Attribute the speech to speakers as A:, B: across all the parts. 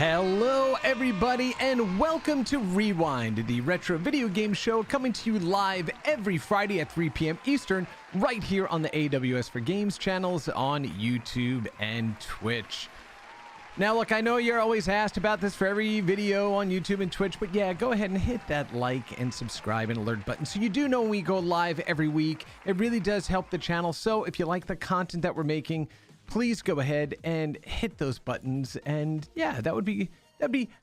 A: Hello, everybody, and welcome to Rewind, the retro video game show coming to you live every Friday at 3 p.m. Eastern, right here on the AWS for Games channels on YouTube and Twitch. Now, look, I know you're always asked about this for every video on YouTube and Twitch, but yeah, go ahead and hit that like and subscribe and alert button so you do know when we go live every week. It really does help the channel, so if you like the content that we're making, please go ahead and hit those buttons, and yeah, that'd be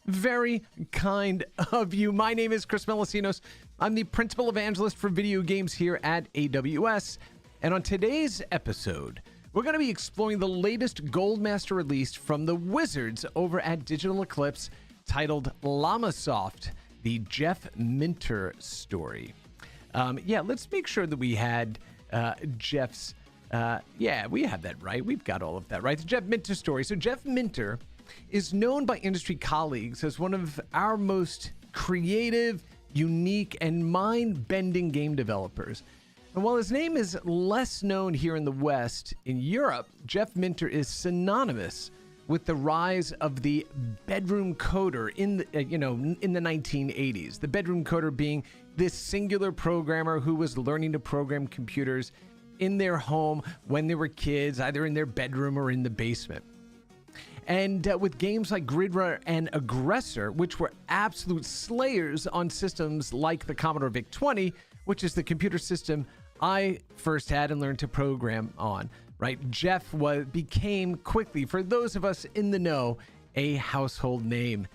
A: very kind of you. My name is Chris Melissinos. I'm the principal evangelist for video games here at AWS, and on today's episode, we're going to be exploring the latest Goldmaster release from the wizards over at Digital Eclipse, titled Llamasoft, the Jeff Minter story. Yeah, let's make sure that we had Jeff's yeah, we have that right. We've got all of that right. The Jeff Minter story. So Jeff Minter is known by industry colleagues as one of our most creative, unique, and mind-bending game developers. And while his name is less known here in the West, in Europe, Jeff Minter is synonymous with the rise of the bedroom coder in the, in the 1980s. The bedroom coder being this singular programmer who was learning to program computers in their home when they were kids, either in their bedroom or in the basement. And with games like Gridrunner and Aggressor, which were absolute slayers on systems like the Commodore VIC-20, which is the computer system I first had and learned to program on, right? Jeff became quickly, for those of us in the know, a household name.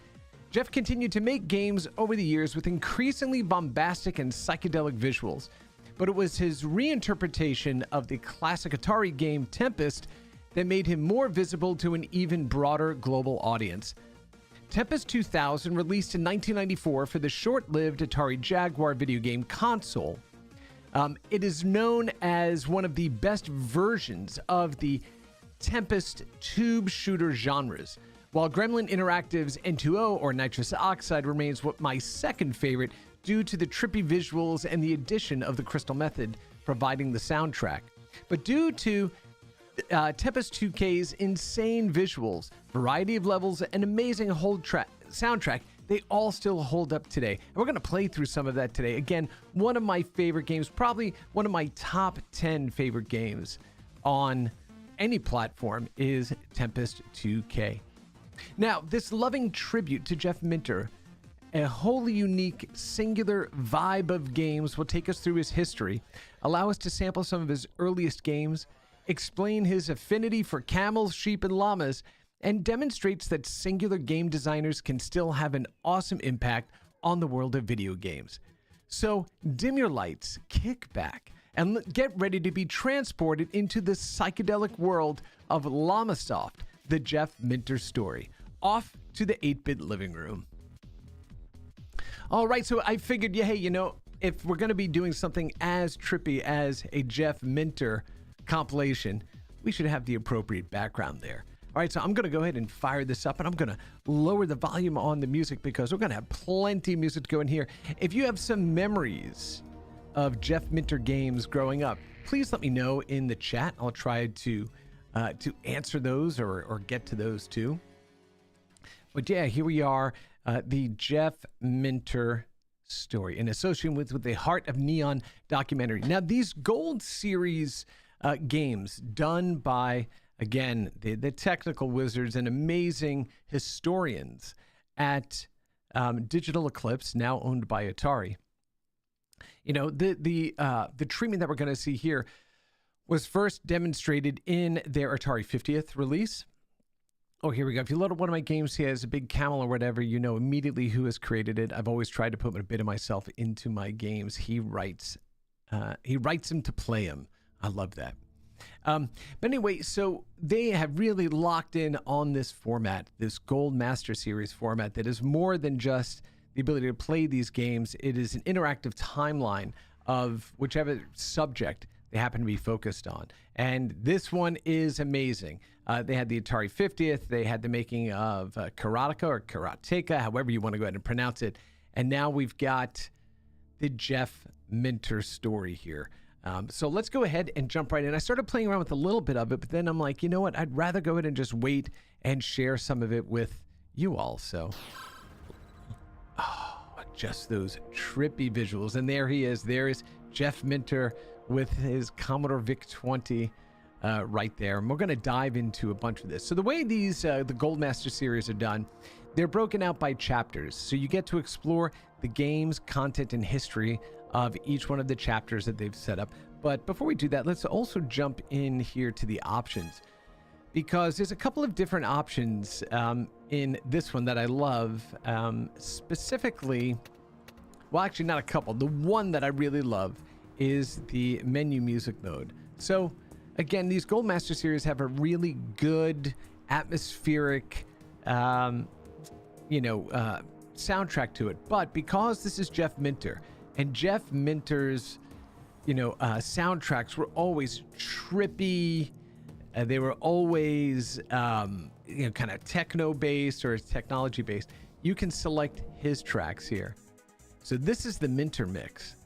A: Jeff continued to make games over the years with increasingly bombastic and psychedelic visuals, but it was his reinterpretation of the classic Atari game Tempest that made him more visible to an even broader global audience. Tempest 2000, released in 1994 for the short-lived Atari Jaguar video game console. It is known as one of the best versions of the Tempest tube shooter genres, while Gremlin Interactive's N2O, or Nitrous Oxide, remains my second favorite due to the trippy visuals and the addition of the Crystal Method providing the soundtrack. But due to Tempest 2K's insane visuals, variety of levels, and amazing soundtrack, they all still hold up today. And we're going to play through some of that today. Again, one of my favorite games, probably one of my top 10 favorite games on any platform, is Tempest 2K. Now, this loving tribute to Jeff Minter, a wholly unique, singular vibe of games, will take us through his history, allow us to sample some of his earliest games, explain his affinity for camels, sheep, and llamas, and demonstrates that singular game designers can still have an awesome impact on the world of video games. So dim your lights, kick back, and get ready to be transported into the psychedelic world of Llamasoft, the Jeff Minter story. Off to the 8-bit living room. All right, so I figured, yeah, hey, if we're going to be doing something as trippy as a Jeff Minter compilation, we should have the appropriate background there. All right, so I'm going to go ahead and fire this up, and I'm going to lower the volume on the music because we're going to have plenty of music to go in here. If you have some memories of Jeff Minter games growing up, please let me know in the chat. I'll try to answer those or get to those too. But yeah, here we are. The Jeff Minter story in association with the Heart of Neon documentary. Now, these Gold Series games done by, again, the technical wizards and amazing historians at Digital Eclipse, now owned by Atari. The treatment that we're going to see here was first demonstrated in their Atari 50th release. Oh, here we go. If you load up one of my games, he has a big camel or whatever, you know immediately who has created it. I've always tried to put a bit of myself into my games. He writes them to play them. I love that. But anyway, so they have really locked in on this format, this Gold Master Series format that is more than just the ability to play these games. It is an interactive timeline of whichever subject they happen to be focused on. And this one is amazing. They had the Atari 50th. They had the making of Karateka or Karateka, however you want to go ahead and pronounce it. And now we've got the Jeff Minter story here. So let's go ahead and jump right in. I started playing around with a little bit of it, but then I'm like, you know what? I'd rather go ahead and just wait and share some of it with you also. Oh, just those trippy visuals. And there he is. There is Jeff Minter with his Commodore VIC-20 right there. And we're going to dive into a bunch of this. So the way these, the Goldmaster series are done, they're broken out by chapters. So you get to explore the games, content, and history of each one of the chapters that they've set up. But before we do that, let's also jump in here to the options, because there's a couple of different options in this one that I love. Specifically, well, actually not a couple. The one that I really love is the menu music mode. So again, these Goldmaster series have a really good atmospheric, soundtrack to it. But because this is Jeff Minter, and Jeff Minter's, soundtracks were always trippy. They were always, kind of techno-based or technology-based. You can select his tracks here. So this is the Minter mix.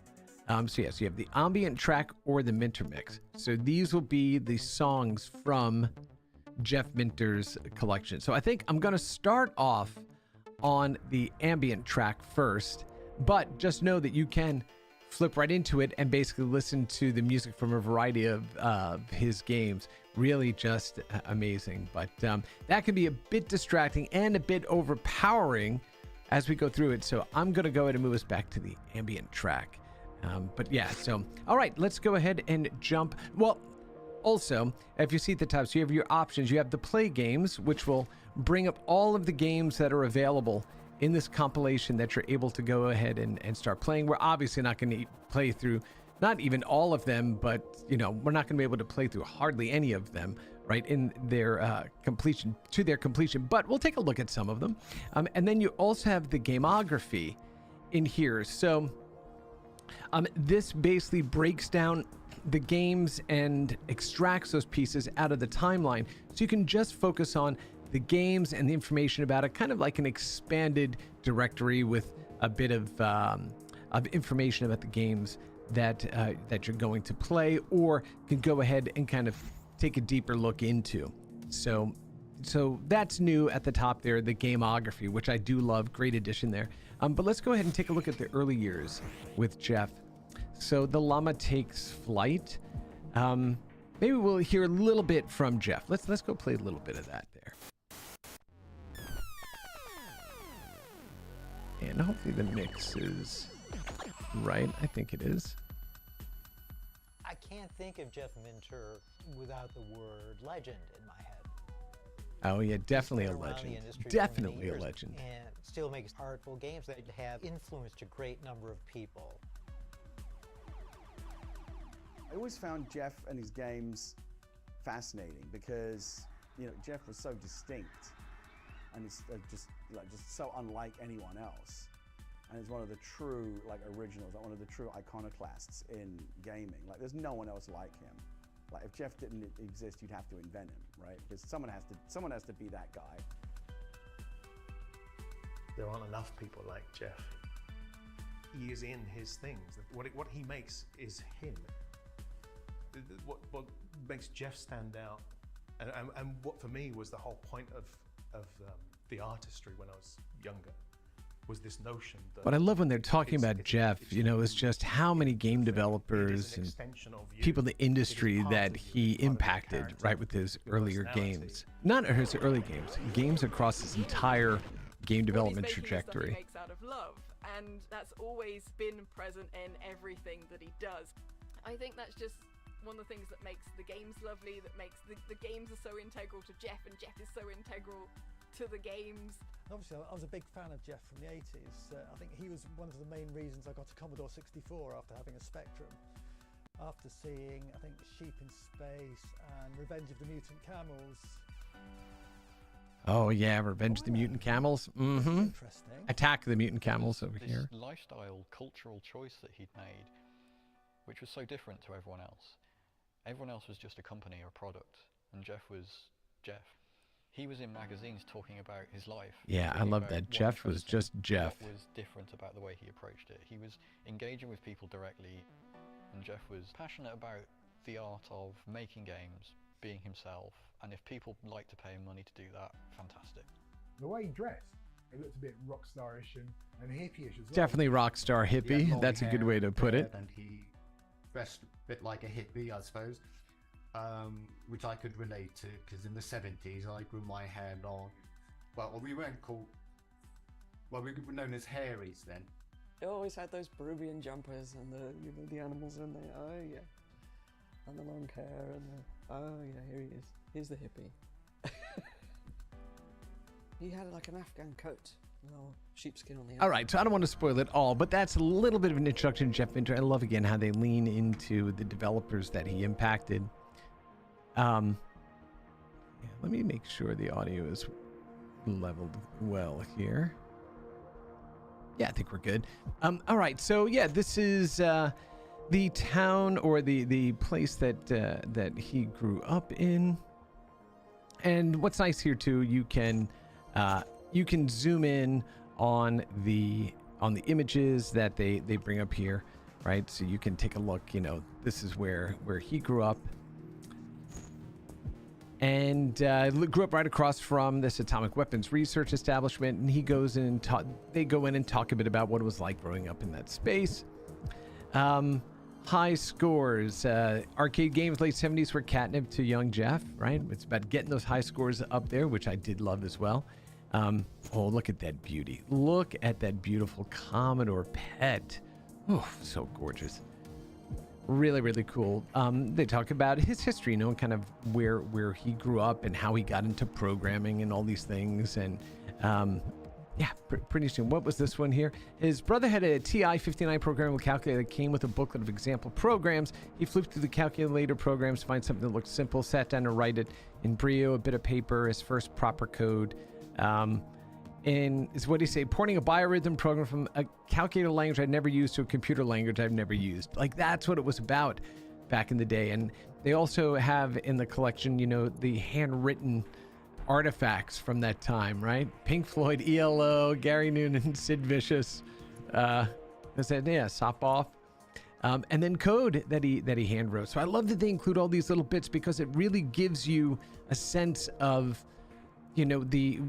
A: So you have the ambient track or the Minter mix. So these will be the songs from Jeff Minter's collection. So I think I'm going to start off on the ambient track first, but just know that you can flip right into it and basically listen to the music from a variety of his games. Really just amazing. But that can be a bit distracting and a bit overpowering as we go through it. So I'm going to go ahead and move us back to the ambient track. But yeah, so all right, let's go ahead and jump. Well, also, if you see at the top, so you have your options. You have the play games, which will bring up all of the games that are available in this compilation that you're able to go ahead and start playing. We're obviously not going to play through, not even all of them, but we're not going to be able to play through hardly any of them, right, in their completion, but we'll take a look at some of them. And then you also have the gameography in here. So this basically breaks down the games and extracts those pieces out of the timeline, so you can just focus on the games and the information about it, kind of like an expanded directory with a bit of information about the games that you're going to play, or can go ahead and kind of take a deeper look into. So that's new at the top there, the gameography, which I do love. Great addition there. But let's go ahead and take a look at the early years with Jeff. So the llama takes flight. Maybe we'll hear a little bit from Jeff. Let's go play a little bit of that there. And hopefully the mix is right. I think it is.
B: I can't think of Jeff Minter without the word legend in my head.
A: Oh yeah, definitely a legend. Definitely a legend.
B: And still makes powerful games that have influenced a great number of people.
C: I always found Jeff and his games fascinating because, Jeff was so distinct, and it's just so unlike anyone else. And he's one of the true originals, one of the true iconoclasts in gaming. There's no one else like him. If Jeff didn't exist, you'd have to invent him, right? Because someone has to be that guy.
D: There aren't enough people like Jeff. He is in his things. What he makes is him. What makes Jeff stand out, and what for me was the whole point of the artistry when I was younger, was this notion that...
A: What I love when they're talking about Jeff, is just how many game developers and people in the industry that he impacted, right, with his earlier games. Not his early games across his entire game development trajectory.
E: He makes out of love, and that's always been present in everything that he does. I think that's just one of the things that makes the games lovely, that makes the games are so integral to Jeff, and Jeff is so integral to the games.
F: Obviously, I was a big fan of Jeff from the 80s. I think he was one of the main reasons I got a Commodore 64 after having a Spectrum. After seeing, I think, Sheep in Space and Revenge of the Mutant Camels.
A: Oh yeah, Revenge of the Mutant Camels. Mm-hmm.
F: Interesting.
A: Attack of the Mutant Camels over here.
G: This lifestyle, cultural choice that he'd made, which was so different to everyone else. Everyone else was just a company or product, and Jeff was Jeff. He was in magazines talking about his life.
A: Yeah, I love that. Jeff was just Jeff.
G: What was different about the way he approached it. He was engaging with people directly, and Jeff was passionate about the art of making games, being himself, and if people like to pay him money to do that, fantastic.
H: The way he dressed, it looked a bit rock starish and hippie-ish as well.
A: Definitely rock star
I: He had
A: hippie.
I: long
A: That's a good
I: hair
A: way to put it.
I: and he dressed a bit like a hippie, I suppose, which I could relate to, because in the 70s I grew my hair long. Well, we weren't called, well, we were known as hairies then.
J: They always had those Peruvian jumpers and the animals in there. Oh yeah, and the long hair and oh yeah, here he is. Here's the hippie. He had like an Afghan coat, little sheepskin on the outside.
A: All right, so I don't want to spoil it all, but that's a little bit of an introduction to Jeff Minter. I love, again, how they lean into the developers that he impacted. Yeah, let me make sure the audio is leveled well here. Yeah, I think we're good. All right, so yeah, this is the town or the place that he grew up in. And what's nice here too, you can zoom in on the images that they bring up here, right? So you can take a look. You know, this is where he grew up, and grew up right across from this atomic weapons research establishment. And he goes in and they go in and talk a bit about what it was like growing up in that space. High scores. Arcade games, late 70s were catnip to young Jeff, right? It's about getting those high scores up there, which I did love as well. Oh, look at that beauty. Look at that beautiful Commodore PET. Oh, so gorgeous. Really, really cool. They talk about his history, you know, kind of where he grew up and how he got into programming and all these things. And yeah, pretty interesting. What was this one here? His brother had a TI-59 programmable calculator that came with a booklet of example programs. He flipped through the calculator programs to find something that looked simple, sat down to write it in Brio, a bit of paper, his first proper code. And is what do you say? Porting a biorhythm program from a calculator language I'd never used to a computer language I've never used. Like, that's what it was about back in the day. And they also have in the collection, you know, the handwritten artifacts from that time, right? Pink Floyd, ELO, Gary Noonan, Sid Vicious, Sop Off, and then code that he hand wrote. So I love that they include all these little bits because it really gives you a sense of, you know, the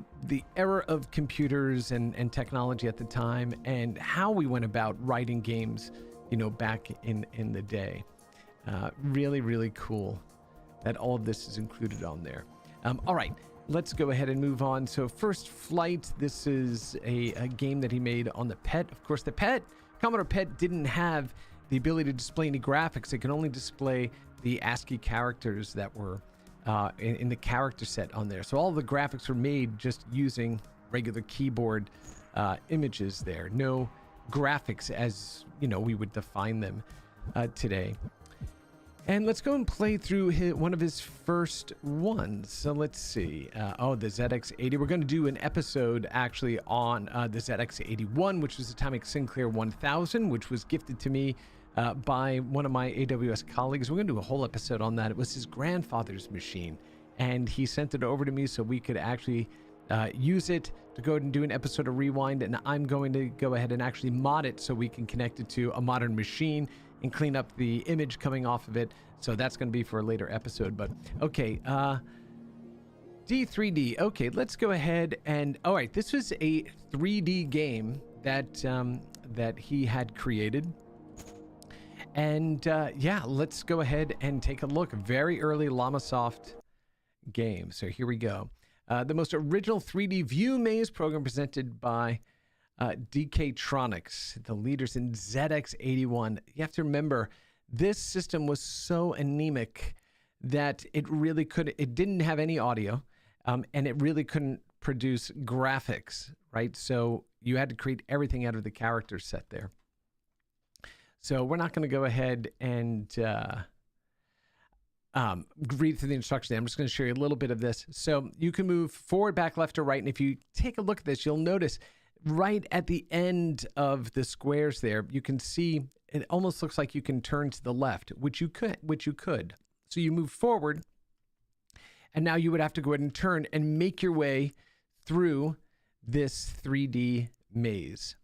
A: era of computers and technology at the time and how we went about writing games, you know, back in the day. Really, really cool that all of this is included on there. All right. Let's go ahead and move on. So First Flight, this is a game that he made on the PET. Of course, the Commodore PET didn't have the ability to display any graphics. It could only display the ASCII characters that were in the character set on there. So all the graphics were made just using regular keyboard images there. No graphics as, you know, we would define them today. And let's go and play through one of his first ones. So let's see. The ZX80. We're going to do an episode actually on the ZX81, which was Atomic Sinclair 1000, which was gifted to me by one of my AWS colleagues. We're going to do a whole episode on that. It was his grandfather's machine, and he sent it over to me so we could actually use it to go and do an episode of Rewind. And I'm going to go ahead and actually mod it so we can connect it to a modern machine and clean up the image coming off of it. So that's going to be for a later episode. But okay, D3D. Okay, let's go ahead and, all right, this was a 3D game that he had created. And yeah, let's go ahead and take a look. Very early Llamasoft game. So here we go. The most original 3D view maze program presented by DK Tronics, the leaders in ZX81. You have to remember, this system was so anemic that it didn't have any audio, and it really couldn't produce graphics, right? So you had to create everything out of the character set there. So we're not going to go ahead and read through the instructions. I'm just going to show you a little bit of this. So you can move forward, back, left, or right. And if you take a look at this, you'll notice right at the end of the squares there, you can see it almost looks like you can turn to the left, which you could. So you move forward, and now you would have to go ahead and turn and make your way through this 3D maze,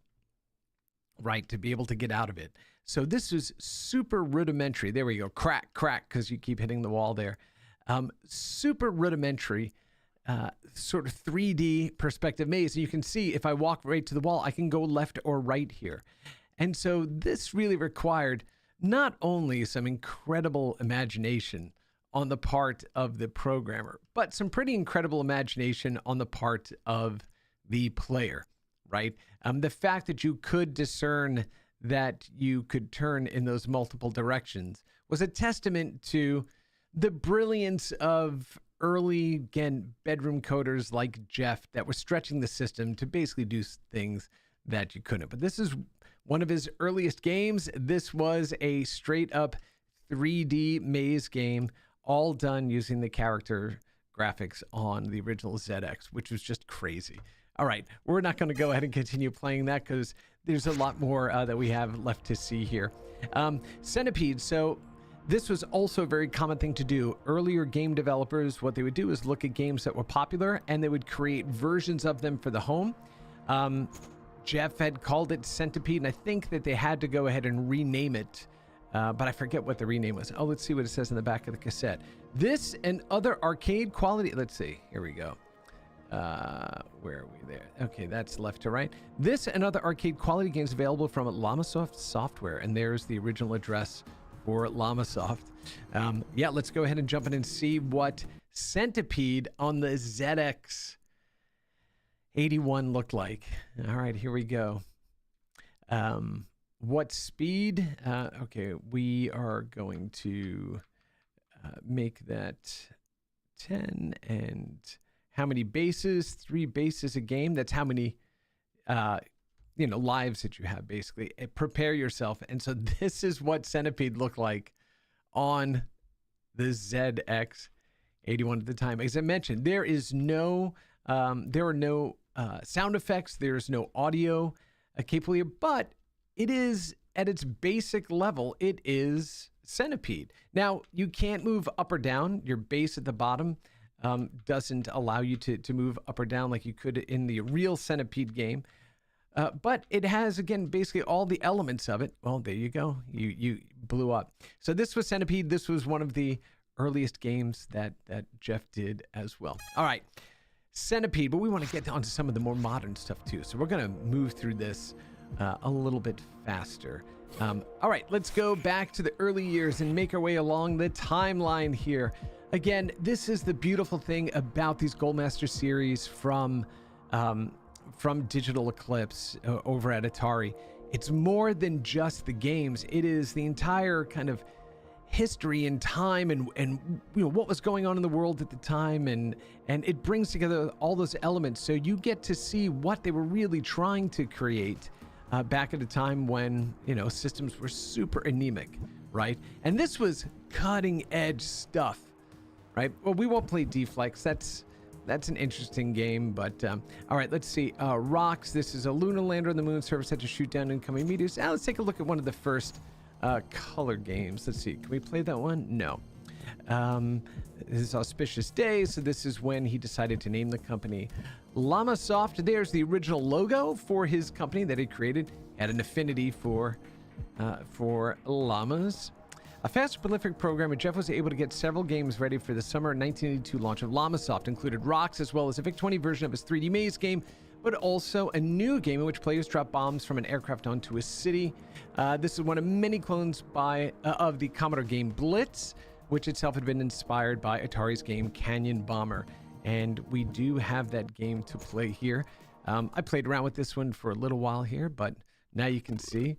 A: right, to be able to get out of it. So this is super rudimentary. There we go. Crack, because you keep hitting the wall there. Super rudimentary sort of 3D perspective maze. And you can see if I walk right to the wall, I can go left or right here. And so this really required not only some incredible imagination on the part of the programmer, but some pretty incredible imagination on the part of the player, right? The fact that you could discern that you could turn in those multiple directions was a testament to the brilliance of early, again, bedroom coders like Jeff that were stretching the system to basically do things that you couldn't. But this is one of his earliest games. This was a straight up 3D maze game, all done using the character graphics on the original ZX, which was just crazy. All right, we're not going to go ahead and continue playing that because there's a lot more that we have left to see here. Centipede. So this was also a very common thing to do. Earlier game developers, what they would do is look at games that were popular and they would create versions of them for the home. Jeff had called it Centipede, and I think that they had to go ahead and rename it, but I forget what the rename was. Oh, let's see what it says in the back of the cassette. This and other arcade quality. Let's see. Here we go. Where are we there? Okay, that's left to right. This and other arcade quality games available from Llamasoft Software, and there's the original address for Llamasoft. Yeah, let's go ahead and jump in and see what Centipede on the ZX 81 looked like. All right, here we go. What speed? Okay, we are going to make that 10, and how many bases? 3 bases a game. That's how many lives that you have, basically. Prepare yourself. And so this is what Centipede looked like on the ZX 81 at the time. As I mentioned, there are no sound effects. There's no audio capability, but it is at its basic level, it is Centipede. Now, you can't move up or down. Your base at the bottom doesn't allow you to move up or down like you could in the real Centipede game. But it has, again, basically all the elements of it. Well, there you go. You blew up. So this was Centipede. This was one of the earliest games that Jeff did as well. All right, Centipede. But we want to get onto some of the more modern stuff too. So we're going to move through this a little bit faster. All right, let's go back to the early years and make our way along the timeline here. Again, this is the beautiful thing about these Goldmaster series from Digital Eclipse over at Atari. It's more than just the games. It is the entire kind of history and time and what was going on in the world at the time, and it brings together all those elements so you get to see what they were really trying to create back at a time when systems were super anemic, right? And this was cutting edge stuff, right? Well, we won't play Deflex. That's an interesting game, but all right, let's see. Rocks. This is a lunar lander on the moon surface set to shoot down incoming meteors. Let's take a look at one of the first color games. Let's see. Can we play that one? No. This is Auspicious Day, so this is when he decided to name the company Llamasoft. There's the original logo for his company that he created. Had an affinity for llamas. A fast, prolific programmer, Jeff was able to get several games ready for the summer 1982 launch of Llamasoft, included Rocks as well as a VIC-20 version of his 3D maze game, but also a new game in which players drop bombs from an aircraft onto a city. This is one of many clones of the Commodore game Blitz, which itself had been inspired by Atari's game Canyon Bomber. And we do have that game to play here. I played around with this one for a little while here, but now you can see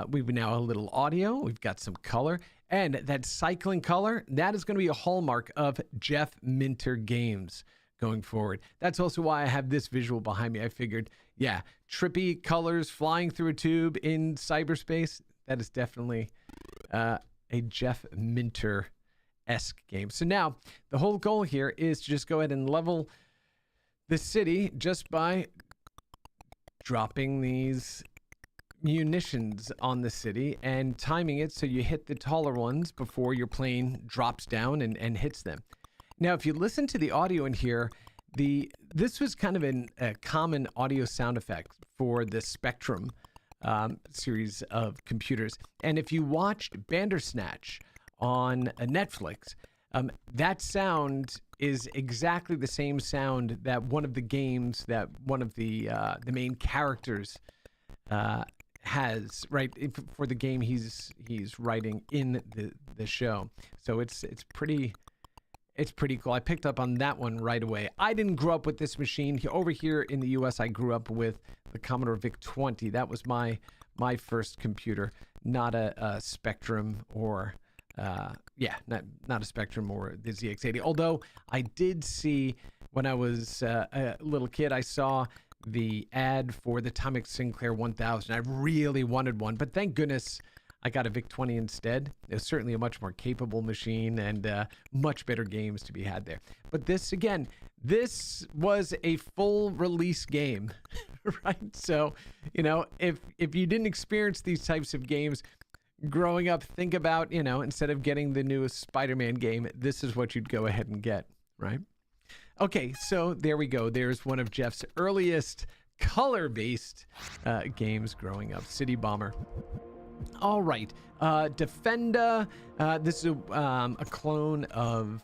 A: we've now a little audio. We've got some color. And that cycling color, that is going to be a hallmark of Jeff Minter games going forward. That's also why I have this visual behind me. I figured, yeah, trippy colors flying through a tube in cyberspace. That is definitely a Jeff Minter-esque game. So now the whole goal here is to just go ahead and level the city just by dropping these munitions on the city and timing it so you hit the taller ones before your plane drops down and hits them. Now, if you listen to the audio in here, this was kind of a common audio sound effect for the Spectrum series of computers. And if you watched Bandersnatch on Netflix, that sound is exactly the same sound that one of the games that one of the main characters has, right, for the game he's writing in the show. So it's pretty cool. I picked up on that one right away. I didn't grow up with this machine. Over here in the US, I grew up with the Commodore VIC-20. That was my first computer, not a Spectrum or not a Spectrum or the ZX80. Although I did see, when I was a little kid, I saw the ad for the Atomic Sinclair 1000. I really wanted one, but thank goodness I got a VIC-20 instead. It was certainly a much more capable machine and much better games to be had there. But this was a full release game, right? So, if you didn't experience these types of games growing up, think about, instead of getting the newest Spider-Man game, this is what you'd go ahead and get, right? Okay, so there we go. There's one of Jeff's earliest color-based games growing up, City Bomber. All right, Defender. This is a clone of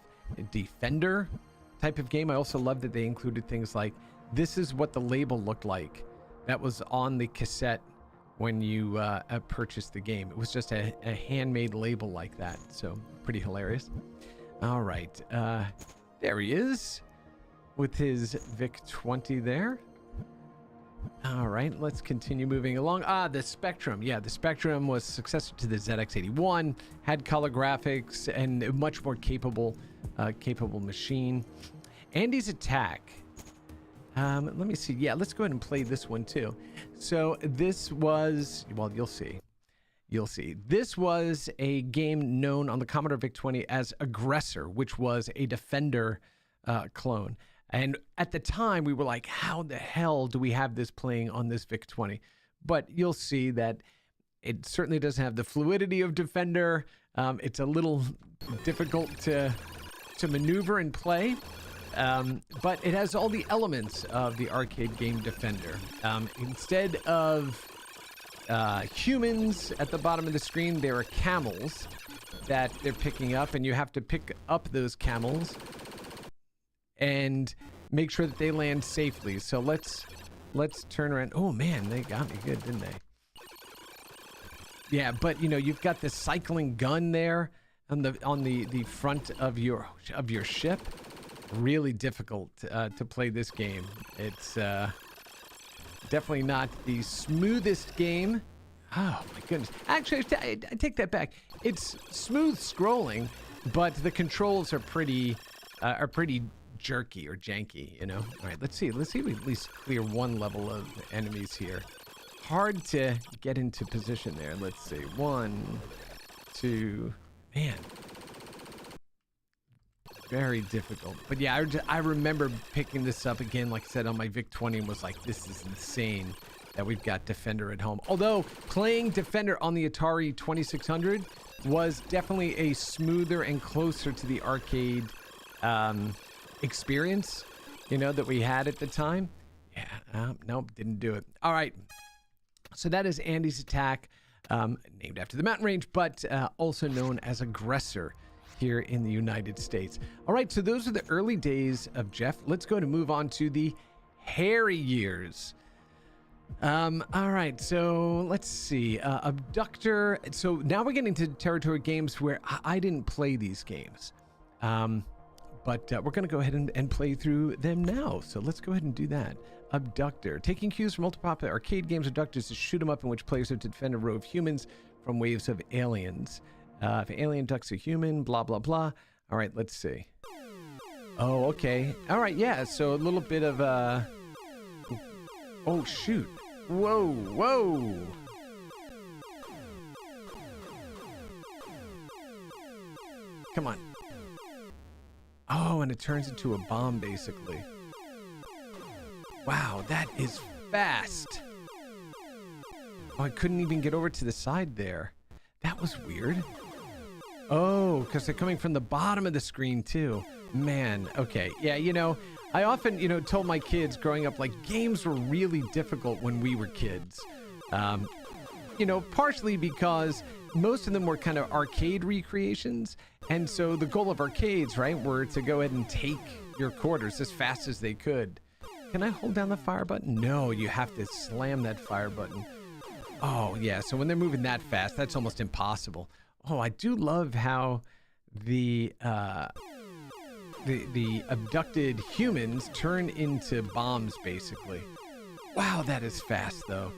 A: Defender type of game. I also love that they included things like, this is what the label looked like that was on the cassette when you purchased the game. It was just a handmade label like that, so pretty hilarious. All right, there he is with his VIC-20 there. All right, let's continue moving along. The Spectrum. Yeah, the Spectrum was successor to the ZX81, had color graphics, and a much more capable machine. Andy's Attack. Let me see. Yeah, let's go ahead and play this one too. So this was, well, you'll see. This was a game known on the Commodore VIC-20 as Aggressor, which was a Defender clone. And at the time, we were like, how the hell do we have this playing on this VIC-20? But you'll see that it certainly doesn't have the fluidity of Defender. It's a little difficult to maneuver and play. But it has all the elements of the arcade game Defender. Instead of humans at the bottom of the screen, there are camels that they're picking up, and you have to pick up those camels and make sure that they land safely. So let's turn around. Oh man, they got me good, didn't they? Yeah, but you've got this cycling gun there on the front of your ship. Really difficult to play this game. It's definitely not the smoothest game. Oh my goodness. Actually, I take that back. It's smooth scrolling, but the controls are pretty jerky or janky, All right, let's see if we at least clear one level of enemies here. Hard to get into position there. Let's see. 1, 2. Man. Very difficult. But yeah, I remember picking this up again, like I said, on my VIC-20 and was like, this is insane that we've got Defender at home. Although playing Defender on the Atari 2600 was definitely a smoother and closer to the arcade experience, that we had at the time. Yeah, nope, didn't do it. All right. So that is Andy's Attack, named after the mountain range, but also known as Aggressor here in the United States. All right, so those are the early days of Jeff. Let's go to move on to the hairy years. All right, so let's see. Abductor. So now we're getting to territory games where I didn't play these games. But we're going to go ahead and play through them now. So let's go ahead and do that. Abductor. Taking cues from multiple popular arcade games, Abductor is a shoot 'em up in which players have to defend a row of humans from waves of aliens. If an alien ducks a human, blah, blah, blah. All right, let's see. Oh, okay. All right, yeah. So a little bit of oh, shoot. Whoa, whoa. Come on. Oh, and it turns into a bomb, basically. Wow, that is fast. Oh, I couldn't even get over to the side there. That was weird. Oh, because they're coming from the bottom of the screen, too. Man, okay. Yeah, I often, told my kids growing up, like, games were really difficult when we were kids. Partially because most of them were kind of arcade recreations. And so the goal of arcades, right, were to go ahead and take your quarters as fast as they could. Can I hold down the fire button? No, you have to slam that fire button. Oh, yeah, so when they're moving that fast, that's almost impossible. Oh, I do love how the abducted humans turn into bombs, basically. Wow, that is fast, though.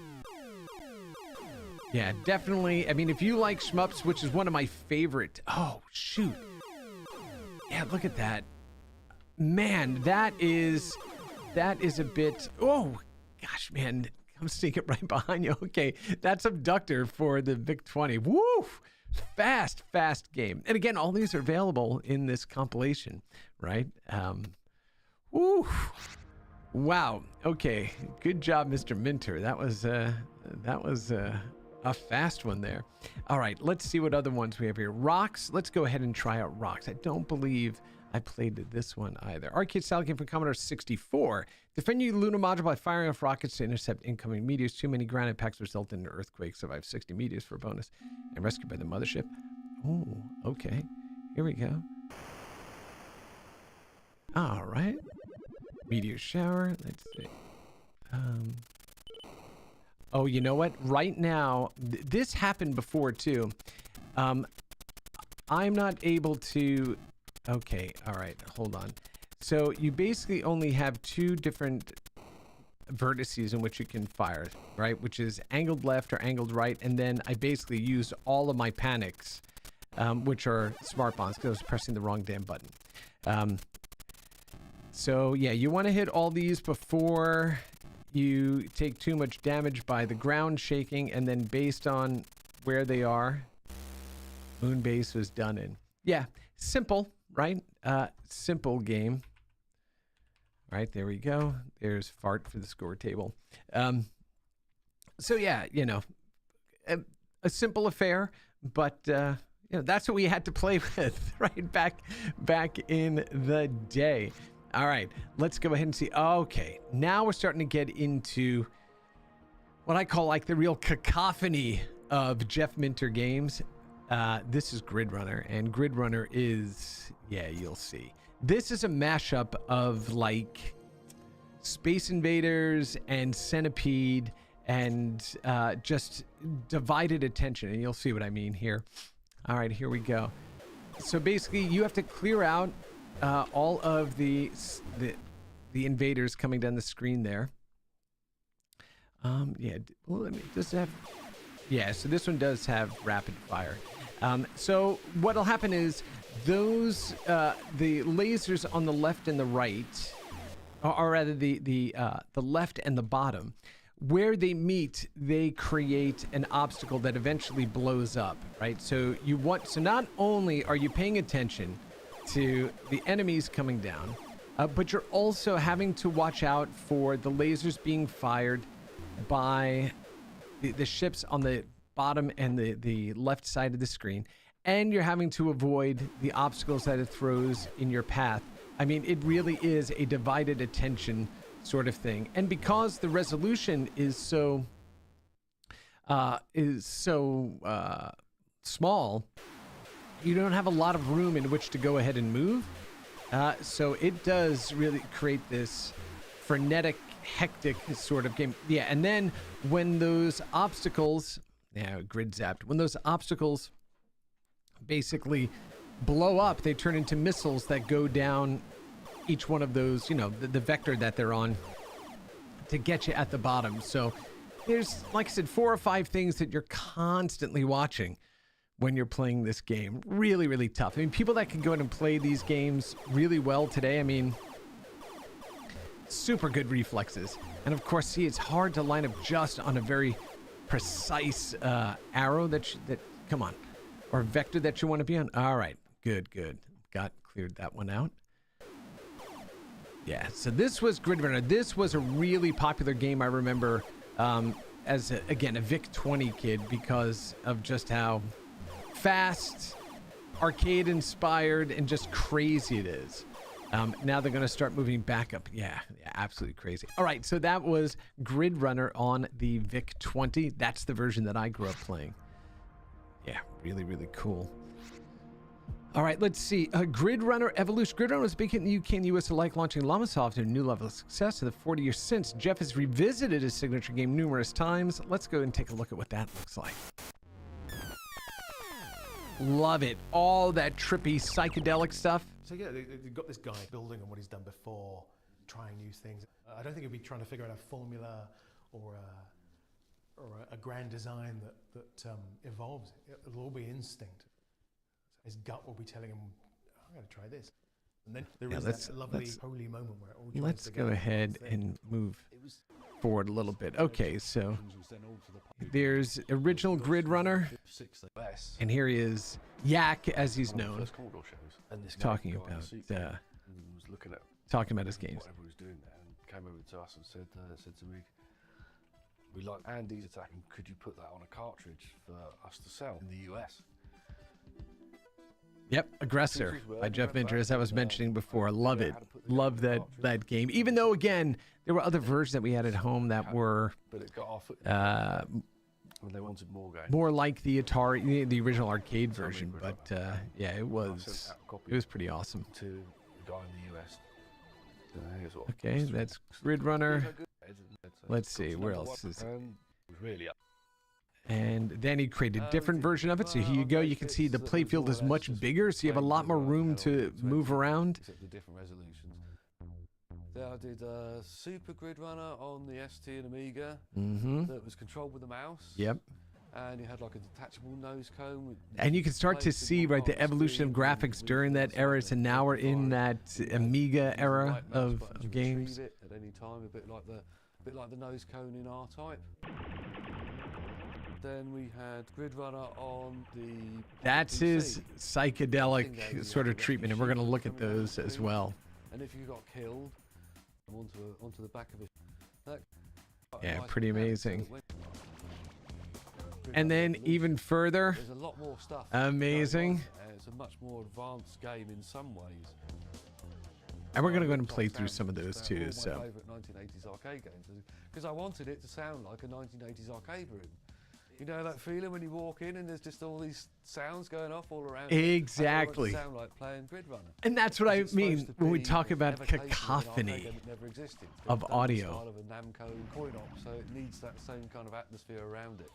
A: Yeah, definitely. I mean, if you like shmups, which is one of my favorite... Oh, shoot. Yeah, look at that. Man, that is a bit... Oh, gosh, man. I'm seeing it right behind you. Okay, that's Abductor for the VIC-20. Woo! Fast game. And again, all these are available in this compilation, right? Woo! Wow. Okay. Good job, Mr. Minter. That was a fast one there. All right, let's see what other ones we have here. Rocks. Let's go ahead and try out Rocks. I don't believe I played this one either. Arcade style game from Commodore 64. Defend your lunar module by firing off rockets to intercept incoming meteors. Too many ground impacts result in an earthquake. Survive 60 meteors for a bonus. And rescued by the mothership. Oh, okay. Here we go. All right. Meteor shower. Let's see. Oh, you know what? Right now, this happened before too. I'm not able to... Okay, all right, hold on. So you basically only have two different vertices in which you can fire, right? Which is angled left or angled right. And then I basically use all of my panics, which are smart bombs, because I was pressing the wrong damn button. So yeah, you want to hit all these before you take too much damage by the ground shaking, and then based on where they are, Moonbase was done in. Yeah, simple, right? Simple game. All right, there we go. There's fart for the score table. So yeah, you know, a simple affair, but you know, that's what we had to play with, right? Back in the day. All right, let's go ahead and see. Okay, now we're starting to get into what I call like the real cacophony of Jeff Minter games. This is Gridrunner, and Gridrunner is, yeah, you'll see. This is a mashup of like Space Invaders and Centipede and just divided attention, and you'll see what I mean here. All right, here we go. So basically, you have to clear out all of the invaders coming down the screen there. Yeah, well, does it have... Yeah, so this one does have rapid fire. So what'll happen is those the lasers on the left and the right, or rather the left and the bottom, where they meet, they create an obstacle that eventually blows up, right? So not only are you paying attention to the enemies coming down, but you're also having to watch out for the lasers being fired by the ships on the bottom and the left side of the screen, and you're having to avoid the obstacles that it throws in your path. I mean, it really is a divided attention sort of thing, and because the resolution is so small, you don't have a lot of room in which to go ahead and move. So it does really create this frenetic, hectic sort of game. Yeah, and then when those obstacles, grid zapped, when those obstacles basically blow up, they turn into missiles that go down each one of those, you know, the vector that they're on to get you at the bottom. So there's, like I said, 4 or 5 things that you're constantly watching when you're playing this game. Really, really tough. I mean, people that can go ahead and play these games really well today, I mean, super good reflexes. And of course, see, it's hard to line up just on a very precise arrow that come on, or vector that you want to be on. All right, good. Cleared that one out. Yeah, so this was Gridrunner. This was a really popular game, I remember, as, again, a VIC-20 kid, because of just how fast, arcade-inspired, and just crazy it is. Now they're going to start moving back up. Yeah, absolutely crazy. All right, so that was Gridrunner on the VIC-20. That's the version that I grew up playing. Yeah, really, really cool. All right, let's see. Gridrunner Evolution. Gridrunner was big in the UK and US alike, launching Llamasoft to a new level of success in the 40 years since. Jeff has revisited his signature game numerous times. Let's go and take a look at what that looks like. Love it. All that trippy psychedelic stuff.
D: So yeah, they've got this guy building on what he's done before, trying new things. I don't think he'll be trying to figure out a formula or a grand design that evolves. It'll all be instinct. His gut will be telling him, I'm going to try this. And then there is that lovely holy moment where it all joins
A: Let's
D: together.
A: go ahead and move forward a little bit. Okay, so there's original Gridrunner, and here he is, Yak, as he's known, talking about his games.
K: Whatever he was doing there, and came over to us and said to me, "We like Andy's attack, and could you put that on a cartridge for us to sell in the US?"
A: Yep, Aggressor by Jeff Minter, as I was mentioning before. Love it. Love that game. Even though, again, there were other versions that we had at home that were
K: they wanted
A: more like the Atari, the original arcade version. But yeah, it was pretty awesome.
K: To the guy in the US.
A: Okay, that's Gridrunner. Let's see, where else is it?
K: Really
A: and then he created a different version of it. So here you go. You can see the playfield is much bigger, so you have a lot more room to move around.
K: The different resolutions. There I did Super Gridrunner on the ST and Amiga that was controlled with a mouse.
A: Yep.
K: And you had like a detachable nose cone.
A: And you can start to see, right, the evolution of graphics during that era. So now we're in that Amiga era of games.
K: At any time, a bit like the nose cone in R-Type. Then we had Gridrunner on the...
A: That's his psychedelic sort of treatment, and we're going to look at those as well.
K: And if you got killed, onto the back of it.
A: Yeah, pretty amazing. And then even further,
K: there's a lot more stuff.
A: Amazing.
K: It's a much more advanced game in some ways.
A: And we're going to go ahead and play through some of those too. So.
K: My favourite 1980s arcade games, because I wanted it to sound like a 1980s arcade room. You know that feeling when you walk in and there's just all these sounds going off all around?
A: Exactly.
K: It sound like playing Gridrunner.
A: And that's what I mean when we talk about cacophony of audio.
K: Style of a Namco coin-op, so it needs that same kind of atmosphere around it.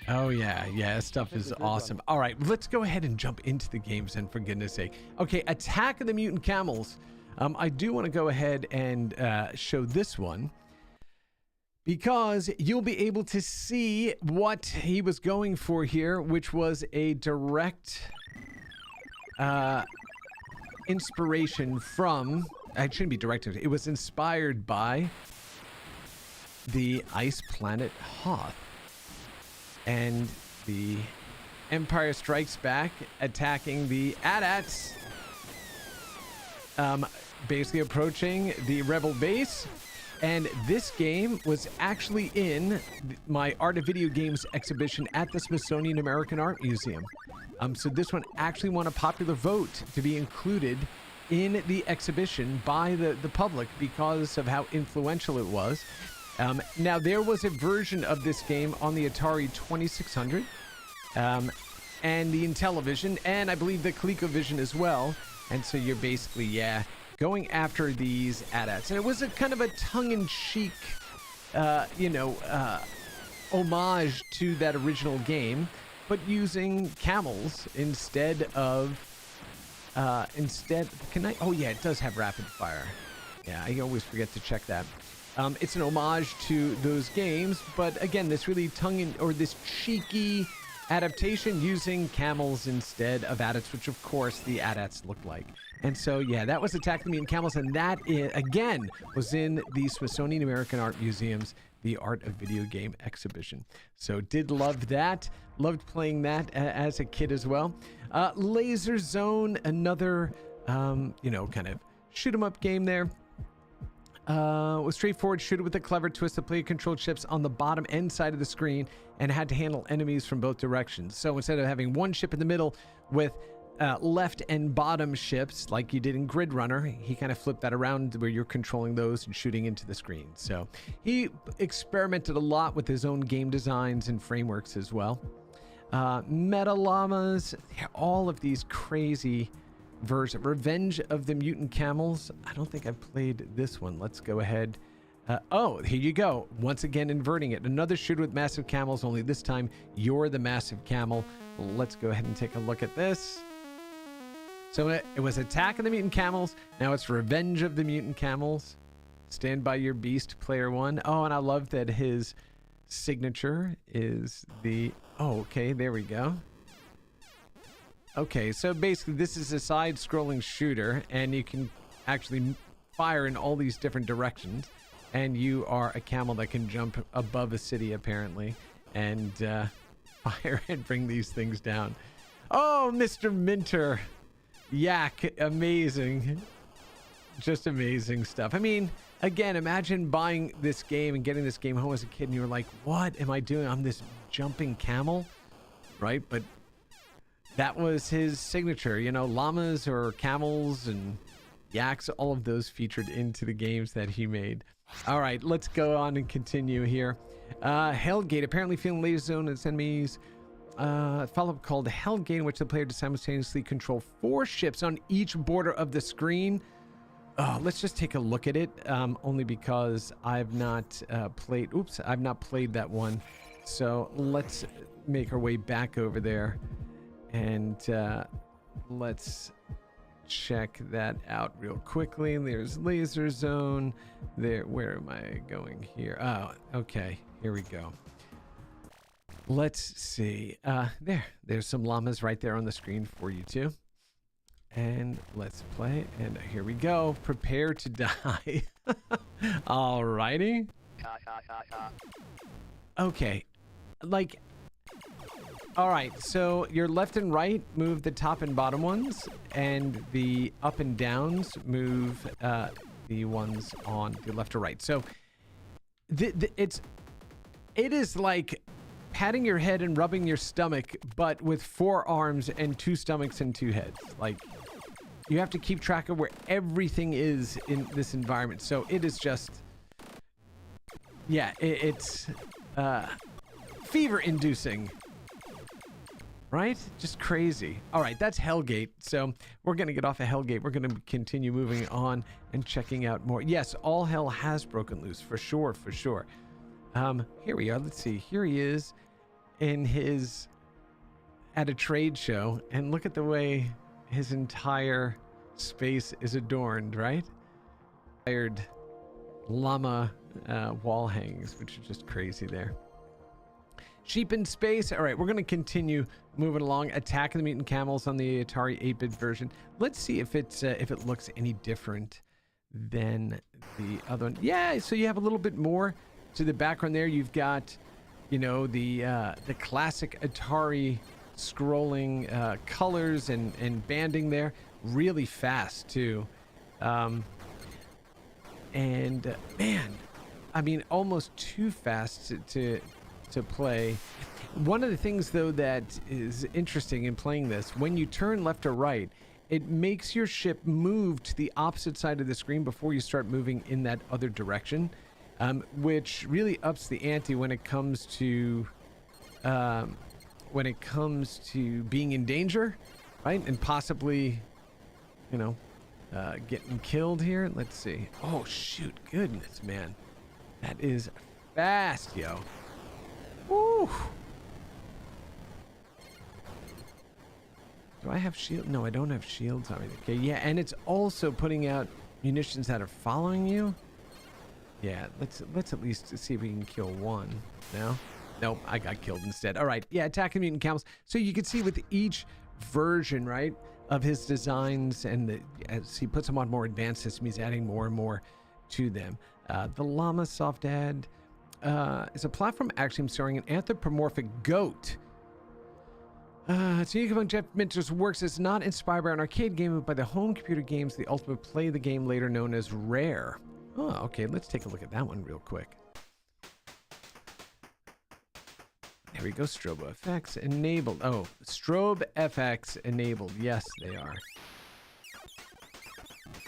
A: Oh yeah, stuff is awesome. All right, let's go ahead and jump into the games, and for goodness sake. Okay, Attack of the Mutant Camels. I do want to go ahead and show this one, because you'll be able to see what he was going for here, which was a direct inspiration from, it shouldn't be directed, it was inspired by the ice planet Hoth. And the Empire Strikes Back attacking the AT-ATs, basically approaching the Rebel base. And this game was actually in my Art of Video Games exhibition at the Smithsonian American Art Museum. So this one actually won a popular vote to be included in the exhibition by the public because of how influential it was. Now, there was a version of this game on the Atari 2600 and the Intellivision, and I believe the ColecoVision as well. And so you're basically, going after these AT-ATs. And it was a kind of a tongue-in-cheek, homage to that original game, but using camels instead of, oh yeah, it does have rapid fire. Yeah, I always forget to check that. It's an homage to those games, but again, this really this cheeky adaptation using camels instead of AT-ATs, which of course the AT-ATs look like. And so, yeah, that was Attack the Mutant Camels, and that, again, was in the Smithsonian American Art Museum's The Art of Video Game exhibition. So did love that. Loved playing that as a kid as well. Laser Zone, another, kind of shoot-'em-up game there. Was straightforward shooter with a clever twist. The player controlled ships on the bottom and side of the screen and had to handle enemies from both directions. So instead of having one ship in the middle with left and bottom ships like you did in Gridrunner, he kind of flipped that around where you're controlling those and shooting into the screen. So he experimented a lot with his own game designs and frameworks as well. Meta Llamas, all of these crazy versions. Revenge of the Mutant Camels. I don't think I've played this one. Let's go ahead. Oh, here you go. Once again, inverting it. Another shooter with massive camels, only this time you're the massive camel. Let's go ahead and take a look at this. So it was Attack of the Mutant Camels. Now it's Revenge of the Mutant Camels. Stand by your beast, player one. Oh, and I love that his signature is the... Oh, okay, there we go. Okay, so basically this is a side-scrolling shooter, and you can actually fire in all these different directions. And you are a camel that can jump above a city, apparently, and fire and bring these things down. Oh, Mr. Minter. Yak, amazing. Just amazing stuff. I mean, again, imagine buying this game and getting this game home as a kid, and you were like, what am I doing? I'm this jumping camel, right? But that was his signature. You know, llamas or camels and yaks, all of those featured into the games that he made. All right, let's go on and continue here. Hellgate, apparently feeling laser zone and its enemies. Follow-up called Hellgate, in which the player to simultaneously control 4 ships on each border of the screen. Let's just take a look at it, only because I've not played... Oops, I've not played that one. So let's make our way back over there, and let's check that out real quickly. There's laser zone there. Where am I going here? Oh, okay, here we go. Let's see. There's some llamas right there on the screen for you too. And let's play, and here we go. Prepare to die. Alrighty. Okay, like, all right, so your left and right move the top and bottom ones, and the up and downs move the ones on the left or right. So it is like patting your head and rubbing your stomach, but with 4 arms and 2 stomachs and 2 heads. Like, you have to keep track of where everything is in this environment. So it is just, yeah, it's fever-inducing. Right? Just crazy. All right, that's Hellgate. So we're going to get off of Hellgate. We're going to continue moving on and checking out more. Yes, all hell has broken loose, for sure, for sure. Here we are. Let's see. Here he is at a trade show, and look at the way his entire space is adorned, right? Llama wall hangings, which are just crazy there. Sheep in space. All right, we're going to continue moving along. Attack of the Mutant Camels on the Atari 8-bit version. Let's see if it looks any different than the other one. Yeah, so you have a little bit more to the background there. You've got, you know, the classic Atari scrolling colors and banding there. Really fast too. And man, I mean, almost too fast to play. One of the things though that is interesting in playing this, when you turn left or right, it makes your ship move to the opposite side of the screen before you start moving in that other direction, which really ups the ante when it comes to being in danger, right? And possibly, you know, getting killed here. Let's see. Oh shoot, goodness, man, that is fast, yo. Woo. Do I have shield? No, I don't have shields on me. Okay, yeah, and it's also putting out munitions that are following you. Yeah, let's at least see if we can kill one. No? Nope, I got killed instead. All right, yeah, Attack of the Mutant Camels. So you can see with each version, right, of his designs, and as he puts them on more advanced system, he's adding more and more to them. The Llamasoft ad is a platform action starring an anthropomorphic goat. It's unique among Jeff Minter's works. It's not inspired by an arcade game, but by the home computer games, the ultimate play the game later known as Rare. Oh, okay, let's take a look at that one real quick. There we go, strobe effects enabled. Oh, strobe FX enabled. Yes, they are.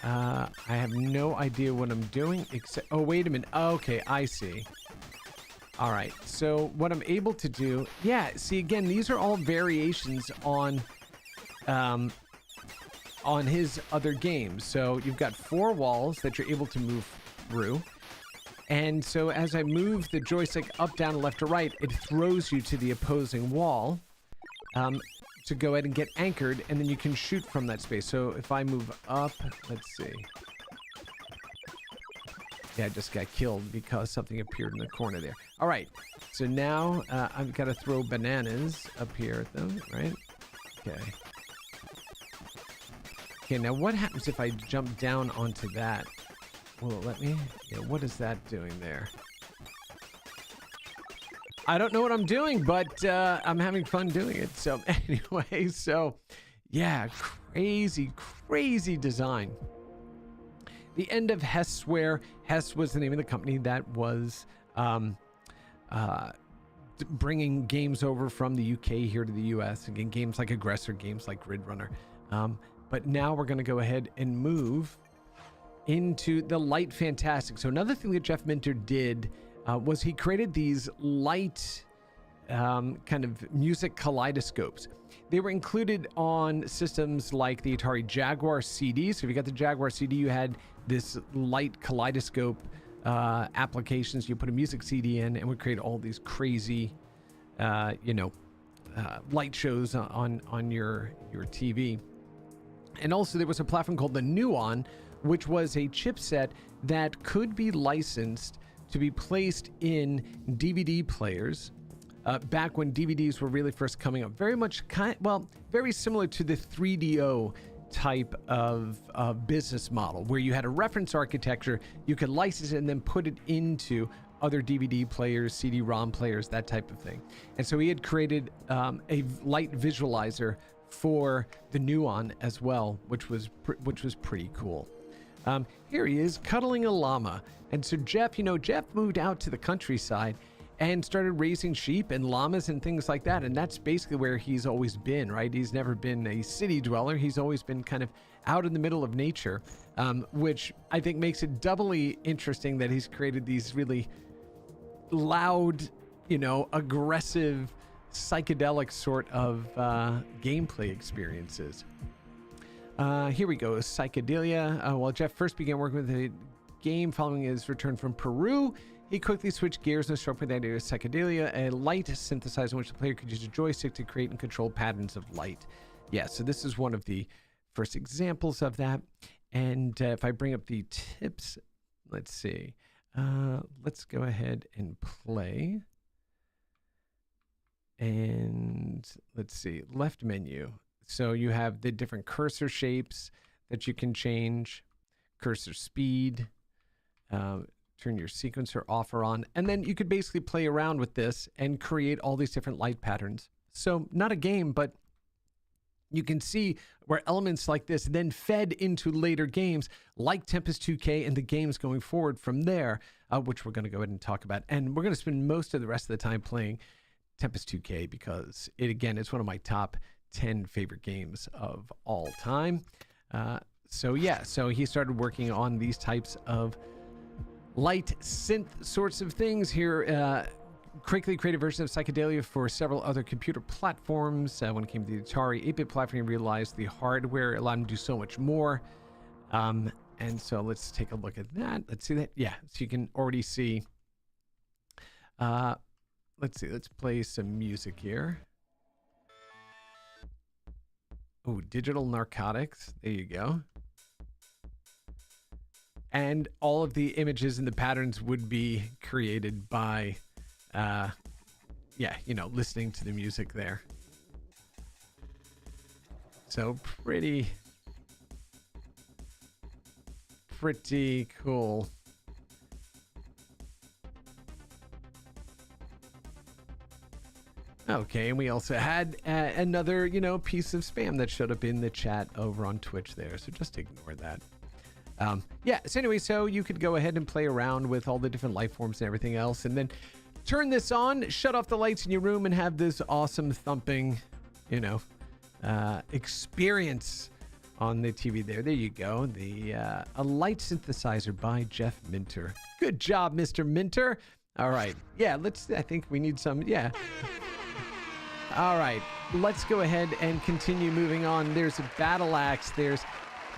A: I have no idea what I'm doing except... Oh, wait a minute. Okay, I see. All right, so what I'm able to do, yeah, see, again, these are all variations on his other games. So you've got 4 walls that you're able to move through. And so as I move the joystick up, down, left, or right, it throws you to the opposing wall to go ahead and get anchored, and then you can shoot from that space. So if I move up, let's see. Yeah, I just got killed because something appeared in the corner there. All right, so now I've got to throw bananas up here at them, right? Okay. Okay, now what happens if I jump down onto that? Will it let me? Yeah, what is that doing there? I don't know what I'm doing, but I'm having fun doing it. So anyway, so yeah, crazy design. The end of Hessware. Hess was the name of the company that was bringing games over from the UK here to the US. Again, games like Aggressor, games like Gridrunner. But now we're going to go ahead and move into the Light Fantastic. So another thing that Jeff Minter did was he created these light kind of music kaleidoscopes. They were included on systems like the Atari Jaguar CD. So if you got the Jaguar CD, you had this light kaleidoscope applications. You put a music CD in and would create all these crazy, light shows on your TV. And also there was a platform called the Nuon, which was a chipset that could be licensed to be placed in DVD players back when DVDs were really first coming up. Very much very similar to the 3DO type of business model, where you had a reference architecture, you could license it and then put it into other DVD players, CD-ROM players, that type of thing. And so he had created a light visualizer for the Nuon as well, which was pretty cool. Here he is cuddling a llama. And so Jeff moved out to the countryside and started raising sheep and llamas and things like that. And that's basically where he's always been, right? He's never been a city dweller. He's always been kind of out in the middle of nature, which I think makes it doubly interesting that he's created these really loud, aggressive, psychedelic sort of gameplay experiences. Here we go, Psychedelia. While Jeff first began working with the game following his return from Peru, he quickly switched gears and struck with the idea of Psychedelia, a light synthesizer in which the player could use a joystick to create and control patterns of light. Yeah, so this is one of the first examples of that. And if I bring up the tips, let's see. Let's go ahead and play. And let's see, left menu. So you have the different cursor shapes that you can change, cursor speed, turn your sequencer off or on, and then you could basically play around with this and create all these different light patterns. So not a game, but you can see where elements like this then fed into later games like Tempest 2K and the games going forward from there, which we're going to go ahead and talk about. And we're going to spend most of the rest of the time playing Tempest 2K because it, again, is one of my top 10 favorite games of all time. So he started working on these types of light synth sorts of things here. Quickly created a version of Psychedelia for several other computer platforms. When it came to the Atari 8-bit platform, he realized the hardware allowed him to do so much more. And so let's take a look at that. Let's see that. Yeah, so you can already see. Let's see. Let's play some music here. Oh, digital narcotics. There you go. And all of the images and the patterns would be created by, listening to the music there. So pretty cool. Okay, and we also had another, piece of spam that showed up in the chat over on Twitch there. So just ignore that. So anyway, so you could go ahead and play around with all the different life forms and everything else, and then turn this on, shut off the lights in your room, and have this awesome thumping, experience on the TV there. There you go. A light synthesizer by Jeff Minter. Good job, Mr. Minter. All right. Yeah, I think we need some, yeah. All right. Let's go ahead and continue moving on. There's a Battle Axe. There's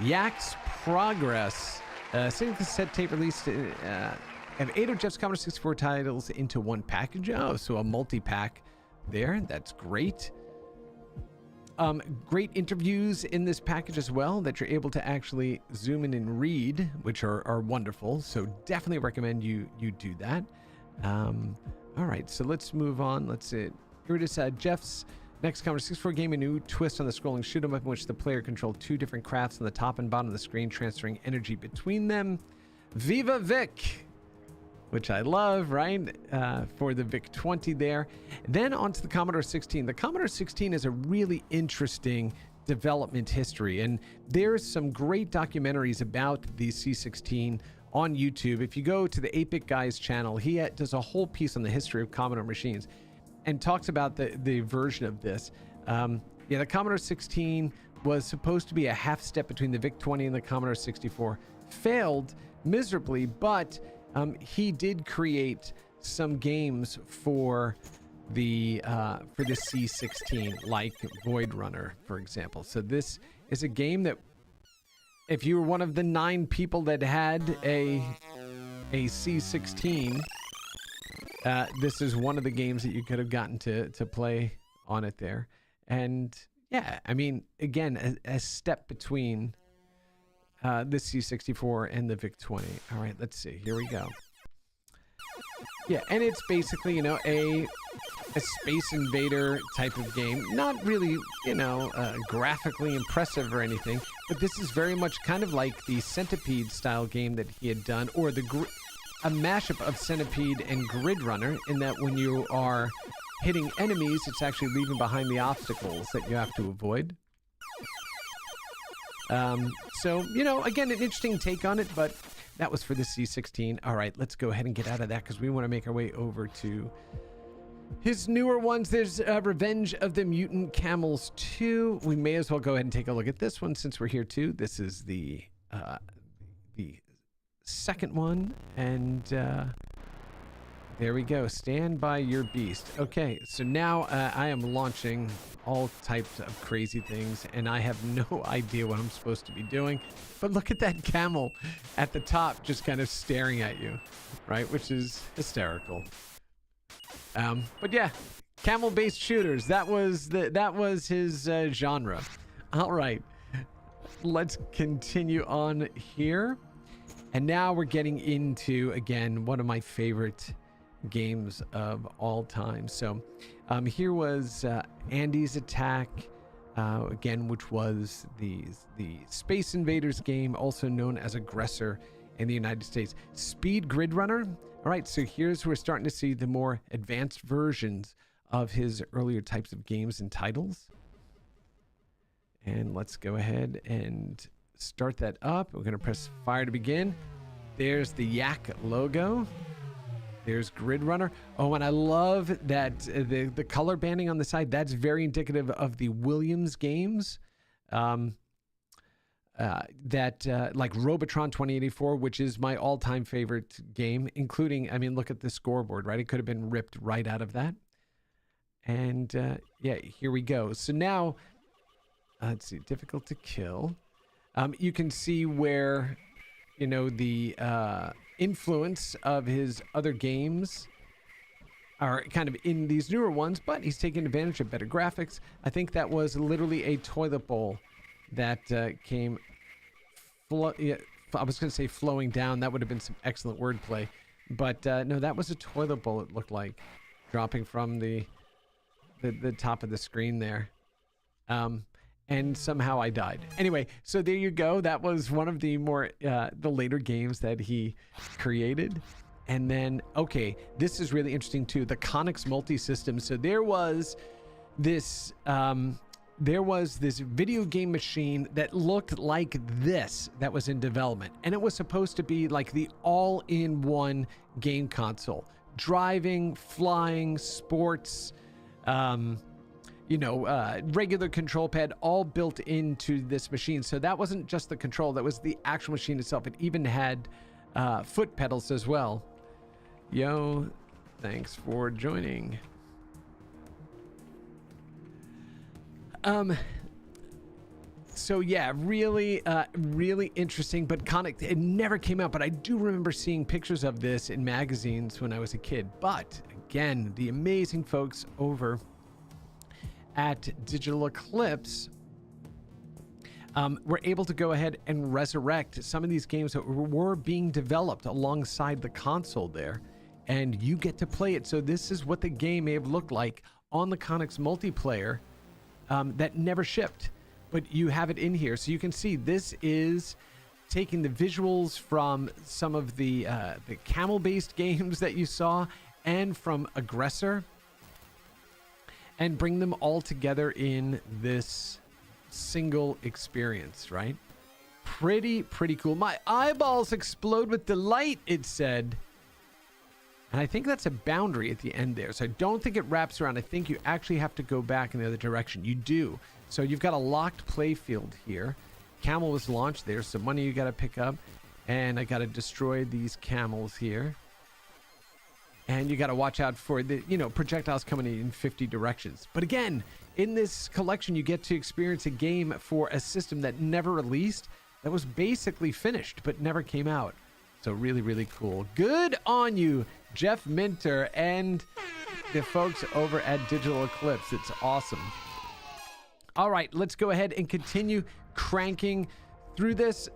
A: Yak's Progress. Single cassette tape released, have 8 of Jeff's Commodore 64 titles into one package. Oh, so a multi-pack there. That's great. Great interviews in this package as well that you're able to actually zoom in and read, which are wonderful. So definitely recommend you do that. All right, so let's move on. Let's see. Here it is. Jeff's next Commodore 64 game, a new twist on the scrolling shoot 'em up in which the player controlled 2 different crafts on the top and bottom of the screen, transferring energy between them. Viva Vic, which I love, right? For the VIC-20 there. Then on to the Commodore 16. The Commodore 16 is a really interesting development history, and there's some great documentaries about the C16 on YouTube. If you go to the 8-Bit Guy's channel, he does a whole piece on the history of Commodore machines and talks about the version of this. The Commodore 16 was supposed to be a half step between the VIC-20 and the Commodore 64. Failed miserably, but he did create some games for the C16, like Void Runner, for example. So this is a game that, if you were one of the 9 people that had a C16, this is one of the games that you could have gotten to play on it there. And yeah, I mean, again, a step between the C64 and the VIC-20. All right, let's see. Here we go. Yeah, and it's basically, you know, a Space Invader type of game. Not really, you know, graphically impressive or anything, but this is very much kind of like the Centipede style game that he had done, or a mashup of Centipede and Gridrunner, in that when you are hitting enemies, it's actually leaving behind the obstacles that you have to avoid. So, you know, again, an interesting take on it, but that was for the C16. All right, let's go ahead and get out of that because we want to make our way over to his newer ones. There's Revenge of the Mutant Camels 2. We may as well go ahead and take a look at this one since we're here too. This is the second one, and there we go. Stand by your beast. Okay, so now I am launching all types of crazy things, and I have no idea what I'm supposed to be doing. But look at that camel at the top just kind of staring at you, right? Which is hysterical. But yeah, camel-based shooters. That was his genre. All right, let's continue on here. And now we're getting into, again, one of my favorite games of all time. So here was Andy's Attack, again, which was the Space Invaders game, also known as Aggressor in the United States. Speed Gridrunner. All right, so here's where we're starting to see the more advanced versions of his earlier types of games and titles. And let's go ahead and start that up. We're going to press fire to begin. There's the Yak logo. There's Gridrunner. Oh, and I love that the color banding on the side. That's very indicative of the Williams games. Like Robotron 2084, which is my all-time favorite game, including, I mean, look at the scoreboard, right? It could have been ripped right out of that. And yeah, here we go. So now, let's see, difficult to kill. You can see where, you know, the influence of his other games are kind of in these newer ones, but he's taking advantage of better graphics. I think that was literally a toilet bowl that came, I was going to say flowing down. That would have been some excellent wordplay. But no, that was a toilet bowl, it looked like, dropping from the top of the screen there. And somehow I died. Anyway, so there you go. That was one of the more, the later games that he created. And then, okay, this is really interesting too. The Conix multi-system. So there was this video game machine that looked like this that was in development. And it was supposed to be like the all-in-one game console. Driving, flying, sports, you know, regular control pad, all built into this machine. So that wasn't just the control, that was the actual machine itself. It even had foot pedals as well. Yo, Thanks for joining. So yeah, really interesting, but it never came out, but I do remember seeing pictures of this in magazines when I was a kid. But again, the amazing folks over at Digital Eclipse were able to go ahead and resurrect some of these games that were being developed alongside the console there, and you get to play it. So this is what the game may have looked like on the Chronicles multiplayer that never shipped, but you have it in here. So you can see this is taking the visuals from some of the camel-based games that you saw and from Aggressor and bring them all together in this single experience, right? Pretty cool. My eyeballs explode with delight, it said. And I think that's a boundary at the end there. So I don't think it wraps around. I think you actually have to go back in the other direction. You do. So you've got a locked play field here. Camel was launched. There's some money you got to pick up. And I got to destroy these camels here. And you got to watch out for the, projectiles coming in 50 directions. But again, in this collection, you get to experience a game for a system that never released, that was basically finished, but never came out. So really cool. Good on you, Jeff Minter and the folks over at Digital Eclipse. It's awesome. All right, let's go ahead and continue cranking through this.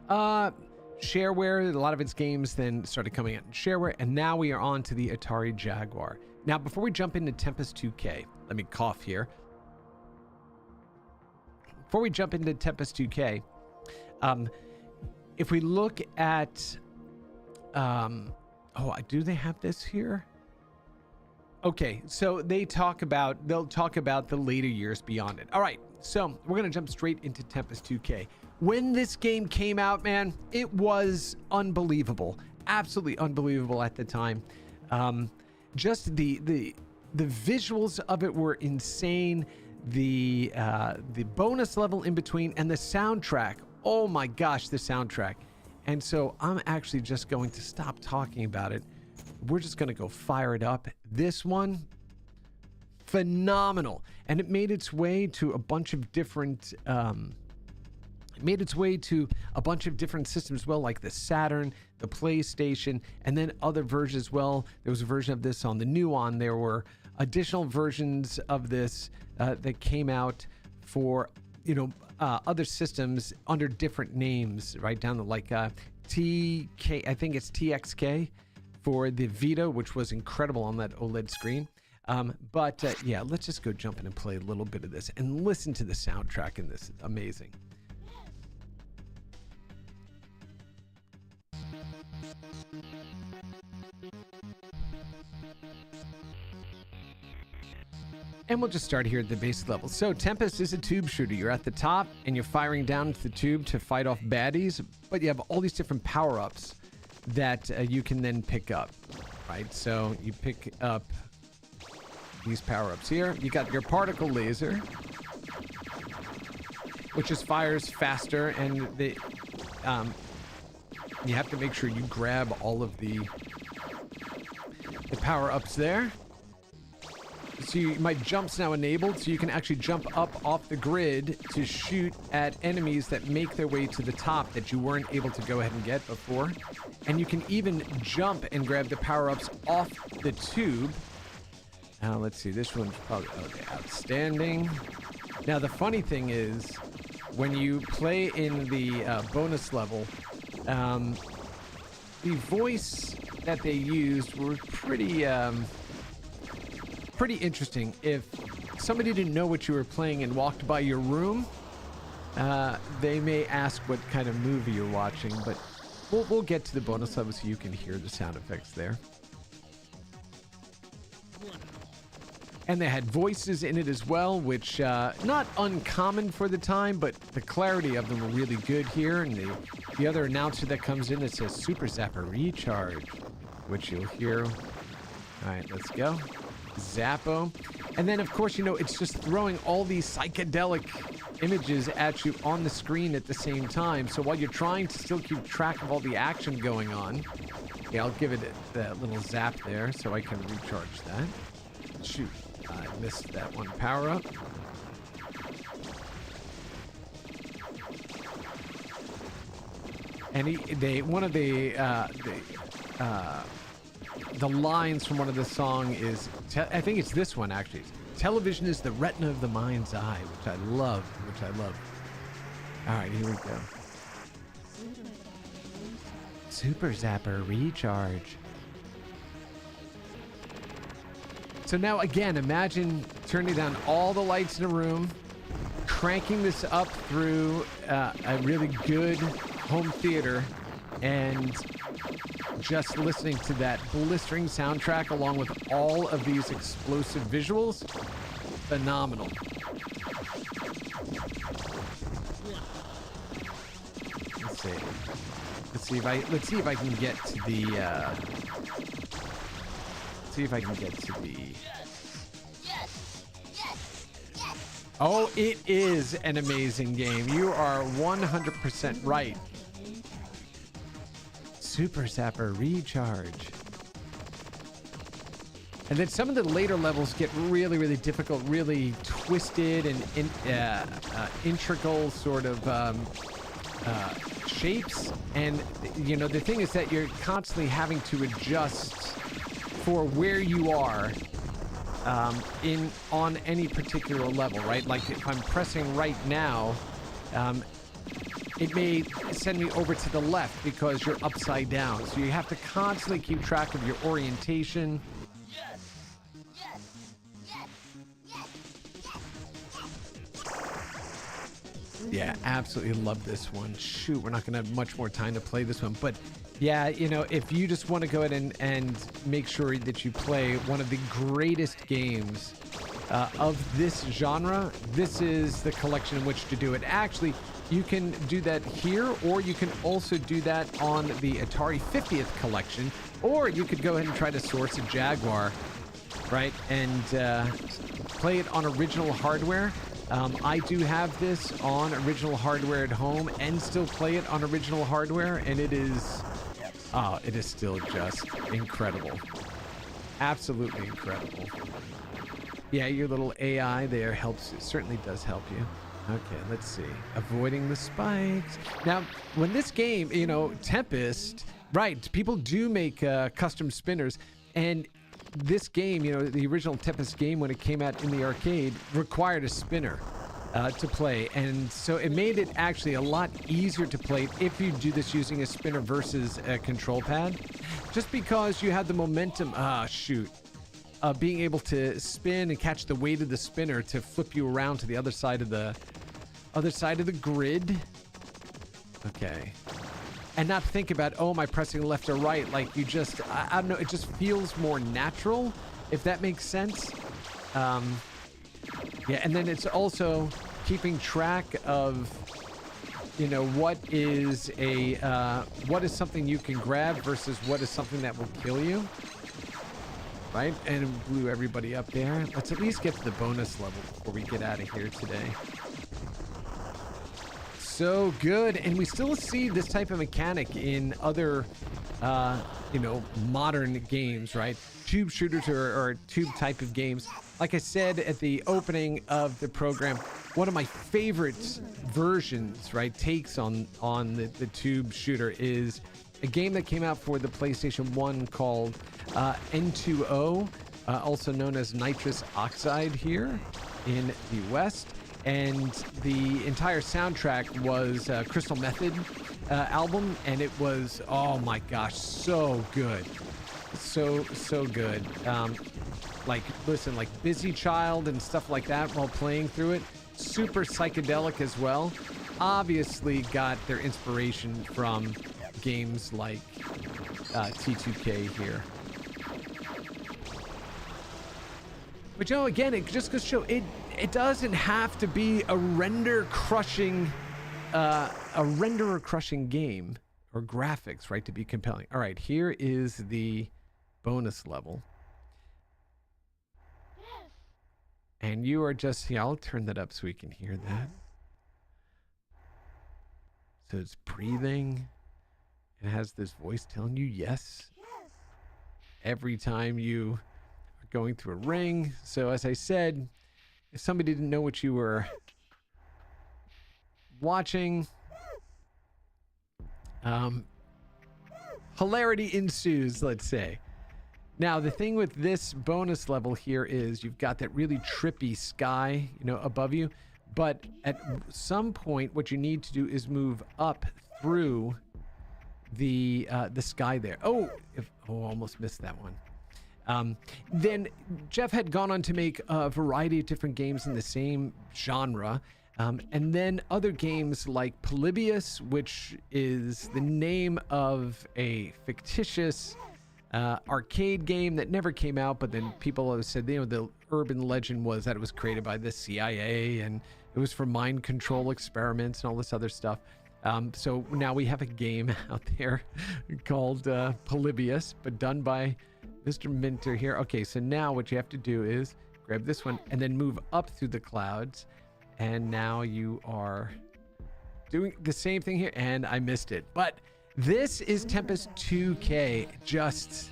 A: Shareware, a lot of its games then started coming out in shareware, and now we are on to the Atari Jaguar. Now, before we jump into Tempest 2K, let me cough here. Before we jump into Tempest 2K, if we look at, do they have this here? Okay, so they'll talk about the later years beyond it. All right, so we're gonna jump straight into Tempest 2K. When this game came out, man, it was unbelievable, absolutely unbelievable at the time. Just the visuals of it were insane. The bonus level in between and the soundtrack. Oh my gosh, the soundtrack. And so I'm actually just going to stop talking about it. We're just going to go fire it up. This one, phenomenal. And it made its way to a bunch of different systems as well, like the Saturn, the PlayStation, and then other versions as well. There was a version of this on the Nuon. There were additional versions of this that came out for other systems under different names, right down to like TK, I think it's TXK for the Vita, which was incredible on that OLED screen. Yeah, let's just go jump in and play a little bit of this and listen to the soundtrack in this. It's amazing. And we'll just start here at the basic level. So Tempest is a tube shooter. You're at the top and you're firing down into the tube to fight off baddies, but you have all these different power-ups that you can then pick up, right? So you pick up these power-ups here. You got your particle laser, which just fires faster, and you have to make sure you grab all of the power-ups there. So my jump's now enabled, so you can actually jump up off the grid to shoot at enemies that make their way to the top that you weren't able to go ahead and get before. And you can even jump and grab the power-ups off the tube. Now, let's see, this one's probably, okay, outstanding. Now, the funny thing is, when you play in the bonus level, the voice that they used were pretty interesting. If somebody didn't know what you were playing and walked by your room, they may ask what kind of movie you're watching, but we'll get to the bonus level so you can hear the sound effects there. And they had voices in it as well, which not uncommon for the time, but the clarity of them were really good here. And the other announcer that comes in that says Super Zapper Recharge, which you'll hear. All right, let's go. Zappo. And then, of course, it's just throwing all these psychedelic images at you on the screen at the same time. So while you're trying to still keep track of all the action going on, Okay, I'll give it that little zap there so I can recharge that. Shoot, I missed that one power up. And one of the lines from one of the song is, I think it's this one actually. Television is the retina of the mind's eye, which I love, All right, here we go. Super Zapper Recharge. So now again, imagine turning down all the lights in a room, cranking this up through a really good home theater, and just listening to that blistering soundtrack along with all of these explosive visuals. Phenomenal. Let's see. Let's see if I can get to the Oh, it is an amazing game. You are 100% right. Super Zapper Recharge. And then some of the later levels get really, really difficult, really twisted and integral sort of shapes. And, you know, the thing is that you're constantly having to adjust for where you are on any particular level, right? Like if I'm pressing right now, it may send me over to the left because you're upside down. So you have to constantly keep track of your orientation. Yeah, absolutely love this one. Shoot, we're not going to have much more time to play this one. But yeah, you know, if you just want to go ahead and make sure that you play one of the greatest games of this genre, this is the collection in which to do it. Actually, you can do that here, or you can also do that on the Atari 50th collection, or you could go ahead and try to source a Jaguar, right, and play it on original hardware. I do have this on original hardware at home and still play it on original hardware, and it is still just incredible. Absolutely incredible. Yeah, your little AI there helps. It certainly does help you. Okay, let's see. Avoiding the spikes. Now, when this game, you know, Tempest, right, people do make custom spinners, and this game, you know, the original Tempest game when it came out in the arcade required a spinner to play, and so it made it actually a lot easier to play if you do this using a spinner versus a control pad, just because you had the momentum, being able to spin and catch the weight of the spinner to flip you around to the other side of the grid. Okay. And not think about, oh, am I pressing left or right? Like you just, I don't know, it just feels more natural, if that makes sense. Yeah, and then it's also keeping track of, you know, what is something you can grab versus what is something that will kill you. Right? And it blew everybody up there. Let's at least get to the bonus level before we get out of here today. So good. And we still see this type of mechanic in other, you know, modern games, right? Tube shooters or tube type of games. Like I said at the opening of the program, one of my favorite versions, right, takes on the tube shooter is a game that came out for the PlayStation 1 called N2O, also known as nitrous oxide here in the West. And the entire soundtrack was Crystal Method album, and it was, oh my gosh, so good. So good. Like, listen, like Busy Child and stuff like that while playing through it. Super psychedelic as well. Obviously got their inspiration from games like T2K here. But you know, again, it just goes to show it doesn't have to be a render crushing game or graphics, right, to be compelling. All right, here is the bonus level. And you are just, yeah, I'll turn that up so we can hear that. So it's breathing. It has this voice telling you, yes, every time you are going through a ring. So as I said, if somebody didn't know what you were watching, hilarity ensues, let's say. Now, the thing with this bonus level here is you've got that really trippy sky, above you. But at some point, what you need to do is move up through the sky there. Almost missed that one. Then Jeff had gone on to make a variety of different games in the same genre. And then other games like Polybius, which is the name of a fictitious arcade game that never came out, but then people have said, the urban legend was that it was created by the CIA and it was for mind control experiments and all this other stuff. So now we have a game out there called Polybius, but done by Mr. Minter here. Okay, so now what you have to do is grab this one and then move up through the clouds. And now you are doing the same thing here, and I missed it. But this is Tempest 2K, just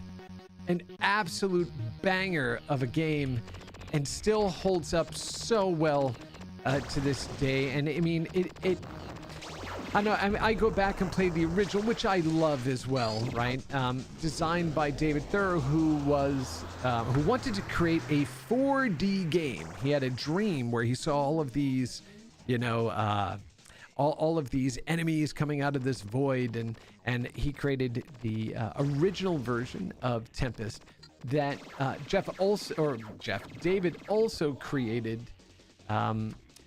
A: an absolute banger of a game, and still holds up so well to this day. And I mean, I know, I go back and play the original, which I love as well, right? Designed by David Thurr, who wanted to create a 4D game. He had a dream where he saw all of these, all of these enemies coming out of this void, and he created the original version of Tempest that David also created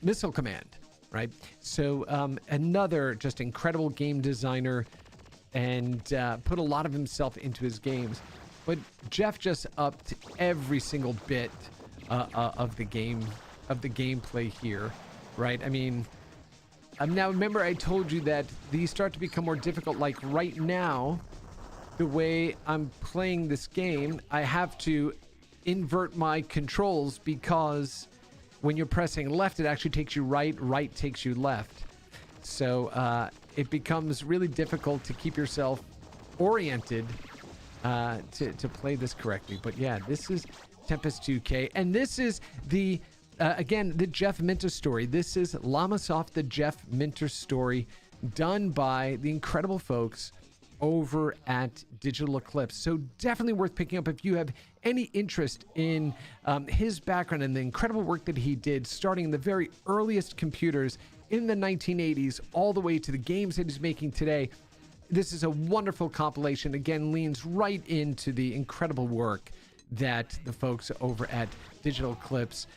A: Missile Command. Right. So another just incredible game designer, and put a lot of himself into his games. But Jeff just upped every single bit of the gameplay here. Right. I mean, now remember I told you that these start to become more difficult. Like right now, the way I'm playing this game, I have to invert my controls because when you're pressing left, it actually takes you right takes you left. So it becomes really difficult to keep yourself oriented to play this correctly. But yeah, this is Tempest 2K, and this is the Jeff Minter story. This is Llamasoft, the Jeff Minter story, done by the incredible folks over at Digital Eclipse. So definitely worth picking up if you have any interest in his background and the incredible work that he did, starting in the very earliest computers in the 1980s all the way to the games that he's making today. This is a wonderful compilation. Again, leans right into the incredible work that the folks over at Digital Eclipse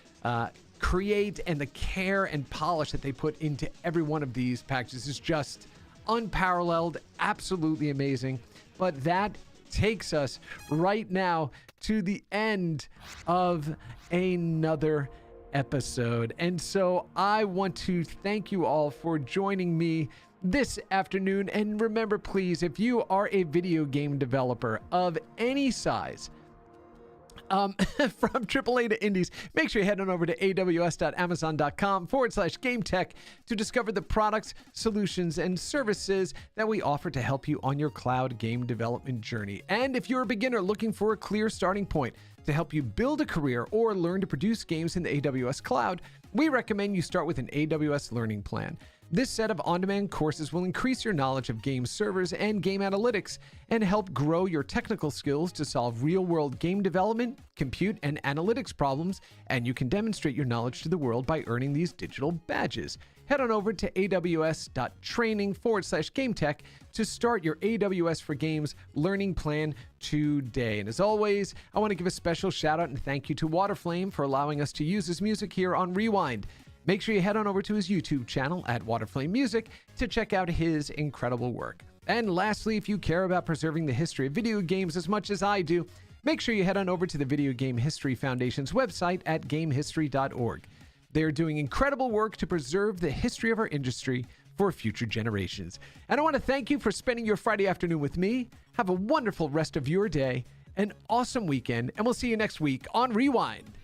A: create, and the care and polish that they put into every one of these packages is just unparalleled, absolutely amazing. But that takes us right now to the end of another episode. And so I want to thank you all for joining me this afternoon. And remember, please, if you are a video game developer of any size, from AAA to indies, make sure you head on over to aws.amazon.com/GameTech to discover the products, solutions, and services that we offer to help you on your cloud game development journey. And if you're a beginner looking for a clear starting point to help you build a career or learn to produce games in the AWS cloud, we recommend you start with an AWS learning plan. This set of on-demand courses will increase your knowledge of game servers and game analytics and help grow your technical skills to solve real-world game development, compute, and analytics problems, and you can demonstrate your knowledge to the world by earning these digital badges. Head on over to aws.training/GameTech to start your AWS for Games learning plan today. And as always, I want to give a special shout out and thank you to Waterflame for allowing us to use his music here on Rewind. Make sure you head on over to his YouTube channel at Waterflame Music to check out his incredible work. And lastly, if you care about preserving the history of video games as much as I do, make sure you head on over to the Video Game History Foundation's website at gamehistory.org. They are doing incredible work to preserve the history of our industry for future generations. And I want to thank you for spending your Friday afternoon with me. Have a wonderful rest of your day, an awesome weekend, and we'll see you next week on Rewind.